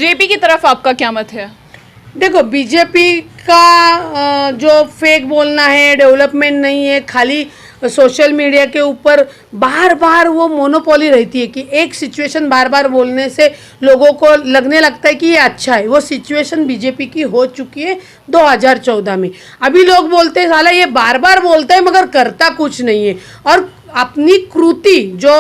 BJP की तरफ आपका क्या मत है? देखो, बीजेपी का जो फेक बोलना है, डेवलपमेंट नहीं है, खाली सोशल मीडिया के ऊपर बार बार वो मोनोपोली रहती है कि एक सिचुएशन बार बार बोलने से लोगों को लगने लगता है कि ये अच्छा है। वो सिचुएशन बीजेपी की हो चुकी है 2014 में। अभी लोग बोलते हैं साला ये बार बार बोलता है मगर करता कुछ नहीं है, और अपनी कृति जो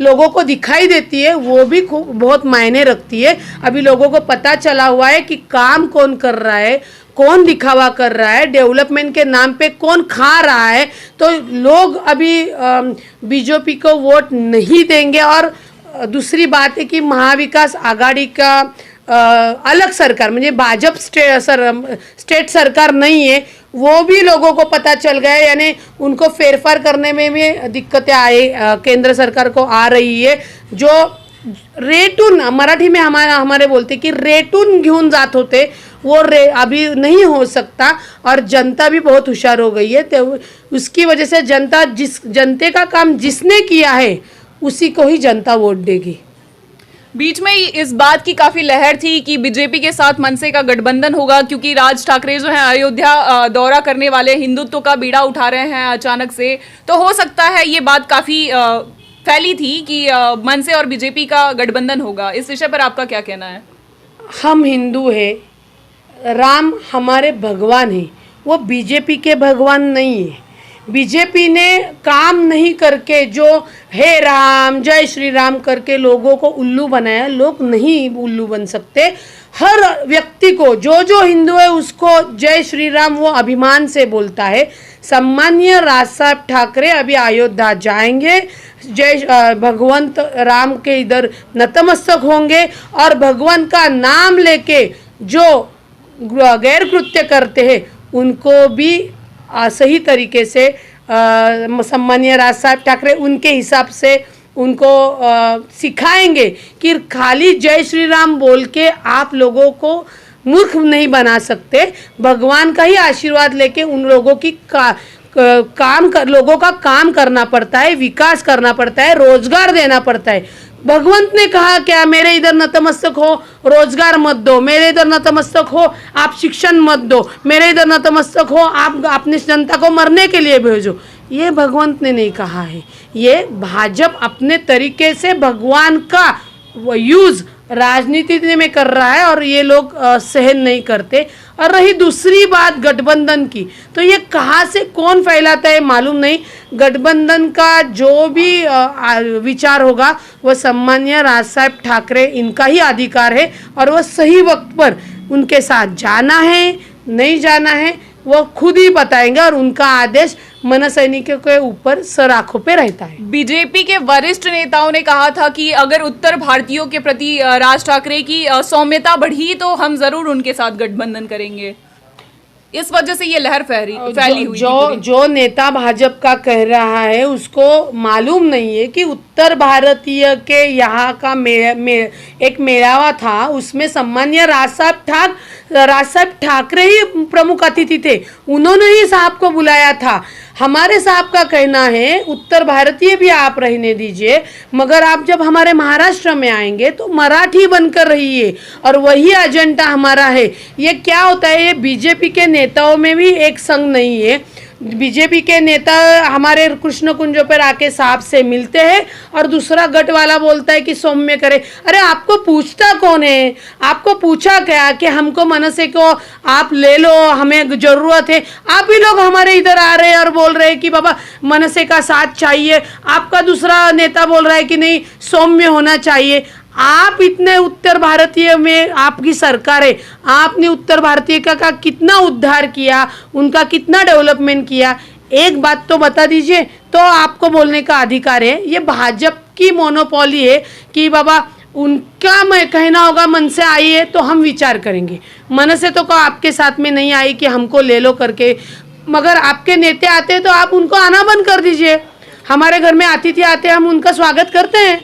लोगों को दिखाई देती है वो भी बहुत मायने रखती है। अभी लोगों को पता चला हुआ है कि काम कौन कर रहा है, कौन दिखावा कर रहा है, डेवलपमेंट के नाम पे कौन खा रहा है। तो लोग अभी बीजेपी को वोट नहीं देंगे। और दूसरी बात है कि महाविकास आघाड़ी का अलग सरकार म्हणजे भाजप स्टेट सरकार नहीं है, वो भी लोगों को पता चल गया है। यानी उनको फेरफार करने में भी दिक्कतें केंद्र सरकार को आ रही है। जो रेटून मराठी में हमारे बोलते कि रेटून घेऊन जात होते वो अभी नहीं हो सकता। और जनता भी बहुत होशियार हो गई है, तो उसकी वजह से जनते का काम जिसने किया है उसी को ही जनता वोट देगी। बीच में इस बात की काफी लहर थी कि बीजेपी के साथ मनसे का गठबंधन होगा, क्योंकि राज ठाकरे जो है अयोध्या दौरा करने वाले हिंदुत्व का बीड़ा उठा रहे हैं अचानक से। तो हो सकता है ये बात काफी फैली थी कि मनसे और बीजेपी का गठबंधन होगा। इस विषय पर आपका क्या कहना है? हम हिंदू हैं, राम हमारे भगवान हैं, वो बीजेपी के भगवान नहीं है। बीजेपी ने काम नहीं करके जो हे राम जय श्री राम करके लोगों को उल्लू बनाया। लोग नहीं उल्लू बन सकते। हर व्यक्ति को जो हिंदू है उसको जय श्री राम वो अभिमान से बोलता है। सम्मानीय राज साहब ठाकरे अभी अयोध्या जाएंगे, भगवंत राम के इधर नतमस्तक होंगे और भगवान का नाम लेके जो गैर कृत्य करते हैं उनको भी सही तरीके से सम्मानीय राज साहब ठाकरे उनके हिसाब से उनको सिखाएंगे कि खाली जय श्री राम बोल के आप लोगों को मूर्ख नहीं बना सकते। भगवान का ही आशीर्वाद लेके उन लोगों की लोगों का काम करना पड़ता है, विकास करना पड़ता है, रोजगार देना पड़ता है। भगवंत ने कहा क्या, मेरे इधर नतमस्तक हो, रोजगार मत दो, मेरे इधर नतमस्तक हो, आप शिक्षण मत दो, मेरे इधर नतमस्तक हो, आप अपनी जनता को मरने के लिए भेजो। ये भगवंत ने नहीं कहा है, ये भाजपा अपने तरीके से भगवान का यूज राजनीति में कर रहा है और ये लोग सहन नहीं करते। और रही दूसरी बात गठबंधन की, तो ये कहाँ से कौन फैलाता है मालूम नहीं। गठबंधन का जो भी विचार होगा वह सम्मानीय राज साहब ठाकरे इनका ही अधिकार है और वह सही वक्त पर उनके साथ जाना है नहीं जाना है वो खुद ही बताएंगे और उनका आदेश मन सैनिकों के ऊपर सर आंखों पे रहता है। बीजेपी के वरिष्ठ नेताओं ने कहा था कि अगर उत्तर भारतीयों के प्रति राज ठाकरे की सौम्यता बढ़ी तो हम जरूर उनके साथ गठबंधन करेंगे। इस वजह से ये लहर फैली हुई। जो नेता भाजपा का कह रहा है उसको मालूम नहीं है कि उत्तर भारतीय के यहाँ का एक मेळावा था, उसमें सम्मानीय राज साहब ठाकरे ही प्रमुख अतिथि थे, उन्होंने ही साहब को बुलाया था। हमारे साहब का कहना है उत्तर भारतीय भी आप रहने दीजिए, मगर आप जब हमारे महाराष्ट्र में आएंगे तो मराठी बनकर रहिए, और वही एजेंडा हमारा है। ये क्या होता है, ये बीजेपी के नेताओं में भी एक संग नहीं है। बीजेपी के नेता हमारे कृष्ण कुंजों पर आके साहब से मिलते हैं और दूसरा गट वाला बोलता है कि सौम्य करे। अरे आपको पूछता कौन है? आपको पूछा क्या कि हमको मनसे को आप ले लो, हमें ज़रूरत है? आप ही लोग हमारे इधर आ रहे हैं और बोल रहे हैं कि बाबा मनसे का साथ चाहिए। आपका दूसरा नेता बोल रहा है कि नहीं सौम्य होना चाहिए। आप इतने उत्तर भारतीय में आपकी सरकार है, आपने उत्तर भारतीय का कितना उद्धार किया, उनका कितना डेवलपमेंट किया, एक बात तो बता दीजिए, तो आपको बोलने का अधिकार है। ये भाजपा की मोनोपोली है कि बाबा उनका मैं कहना होगा मन से आई है तो हम विचार करेंगे, मन से तो आपके साथ में नहीं आई कि हमको ले लो करके। मगर आपके नेता आते हैं तो आप उनको आना बंद कर दीजिए। हमारे घर में अतिथि आते हैं, हम उनका स्वागत करते हैं।